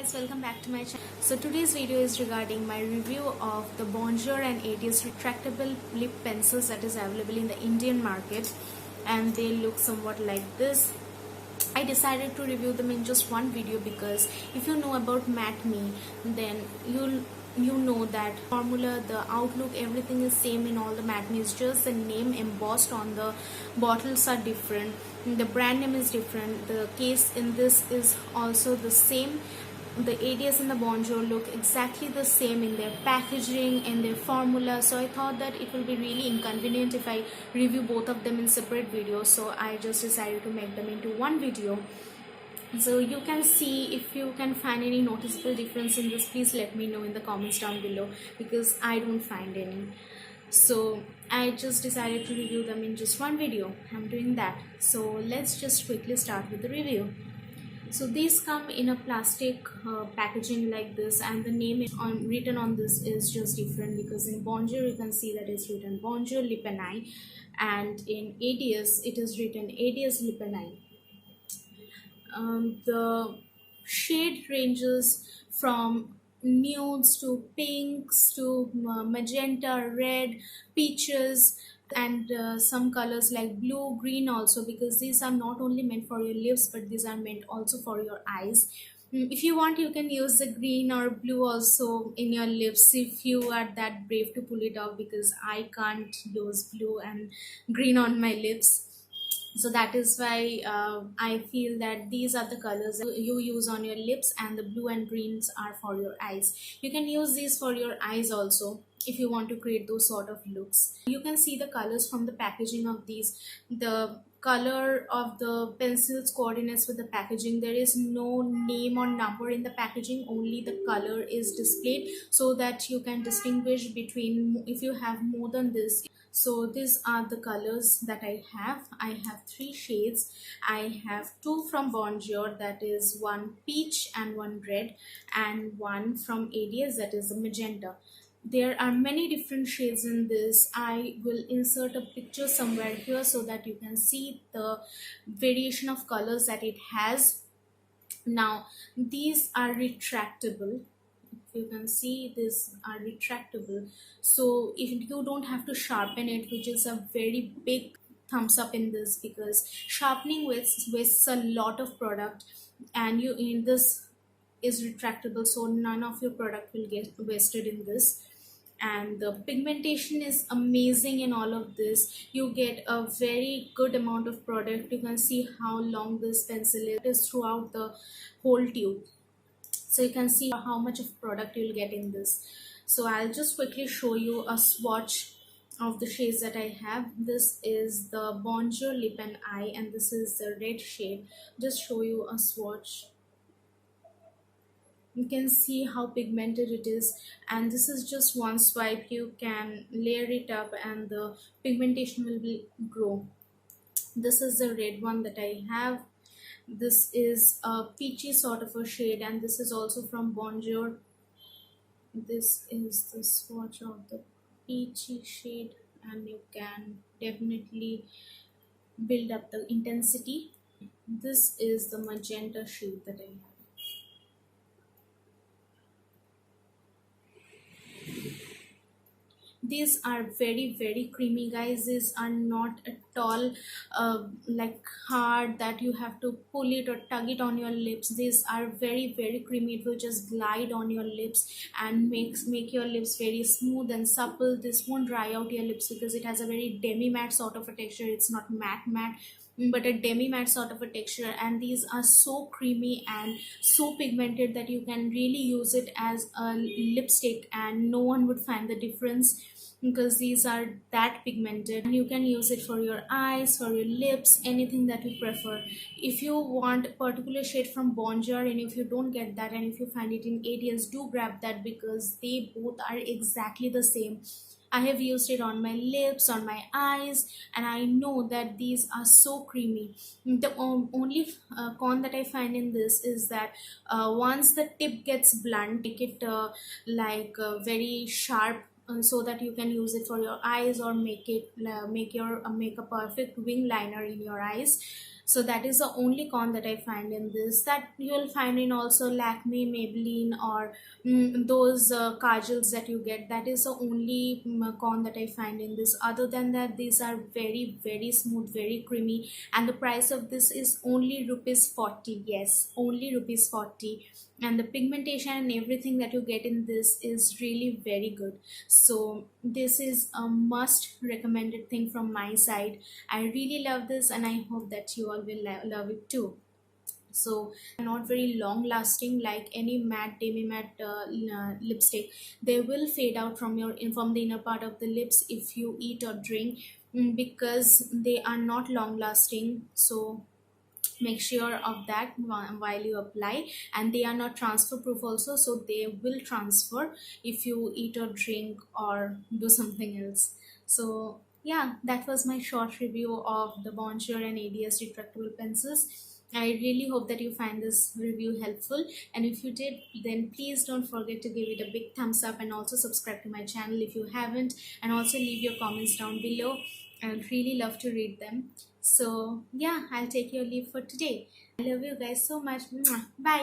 guys, welcome back to my channel. So today's video is regarding my review of the Bonjour and ADS retractable lip pencils that is available in the Indian market, and they look somewhat like this. I decided to review them in just one video because if you know about Matte Me, then you know that formula, the outlook, everything is same in all the Matte Me. It's just the name embossed on the bottles are different, the brand name is different, the case in this is also the same. The ADS and the Bonjour look exactly the same in their packaging and their formula, so I thought that it will be really inconvenient if I review both of them in separate videos, so I just decided to make them into one video. So you can see, if you can find any noticeable difference in this, please let me know in the comments down below, because I don't find any. So I just decided to review them in just one video. I'm doing that. So let's just quickly start with the review. So these come in a plastic packaging like this, and the name is written on this is just different, because in Bonjour you can see that it's written Bonjour Lip and Eye, and in ADS it is written ADS Lip and Eye. The shade ranges from nudes to pinks to magenta, red, peaches, and some colors like blue, green also, because these are not only meant for your lips but these are meant also for your eyes. If you want, you can use the green or blue also in your lips if you are that brave to pull it off, because I can't use blue and green on my lips. So that is why I feel that these are the colors you use on your lips, and the blue and greens are for your eyes. You can use these for your eyes also if you want to create those sort of looks. You can see the colors from the packaging of these. The color of the pencils coordinates with the packaging. There is no name or number in the packaging, only the color is displayed, so that you can distinguish between if you have more than this. So these are the colors that I have. I have 3 shades. I have 2 from Bonjour, that is one peach and one red, and one from ADS, that is a magenta. There are many different shades in this. I will insert a picture somewhere here so that you can see the variation of colors that it has. Now these are retractable. You can see these are retractable, so if you don't have to sharpen it, which is a very big thumbs up in this, because sharpening wastes a lot of product, and you in this is retractable, so none of your product will get wasted in this. And the pigmentation is amazing in all of this. You get a very good amount of product. You can see how long this pencil is throughout the whole tube, so you can see how much of product you'll get in this. So I'll just quickly show you a swatch of the shades that I have. This is the Bonjour Lip and Eye, and this is the red shade. Just show you a swatch. You can see how pigmented it is, and this is just one swipe. You can layer it up and the pigmentation will grow. This is the red one that I have. This is a peachy sort of a shade, and this is also from Bonjour. This is the swatch of the peachy shade, and you can definitely build up the intensity. This is the magenta shade that I have. These are very creamy, guys. These are not at all like hard that you have to pull it or tug it on your lips. These are very creamy. It will just glide on your lips and make your lips very smooth and supple. This won't dry out your lips because it has a very demi matte sort of a texture. It's not matte but a demi matte sort of a texture, and these are so creamy and so pigmented that you can really use it as a lipstick and no one would find the difference, because these are that pigmented. And you can use it for your eyes, for your lips, anything that you prefer. If you want a particular shade from Bonjour, and if you don't get that, and if you find it in ADS, do grab that, because they both are exactly the same. I have used it on my lips, on my eyes, and I know that these are so creamy. The only con that I find in this is that once the tip gets blunt, make it very sharp, so that you can use it for your eyes, or make your make a perfect wing liner in your eyes. So that is the only con that I find in this, that you will find in also Lakme, Maybelline, or those kajals that you get. That is the only con that I find in this. Other than that, these are very very smooth, very creamy, and the price of this is only rupees 40. Yes, only rupees 40. And the pigmentation and everything that you get in this is really very good. So this is a must recommended thing from my side. I really love this, and I hope that you all will love it too. So not very long lasting like any matte demi matte lipstick. They will fade out from your from the inner part of the lips if you eat or drink, because they are not long lasting. So make sure of that while you apply. And they are not transfer proof also, so they will transfer if you eat or drink or do something else. So yeah, that was my short review of the Bonjour and ADS retractable pencils. I really hope that you find this review helpful, and if you did, then please don't forget to give it a big thumbs up, and also subscribe to my channel if you haven't, and also leave your comments down below. I'd really love to read them. So yeah, I'll take your leave for today. I love you guys so much. Mwah. Bye.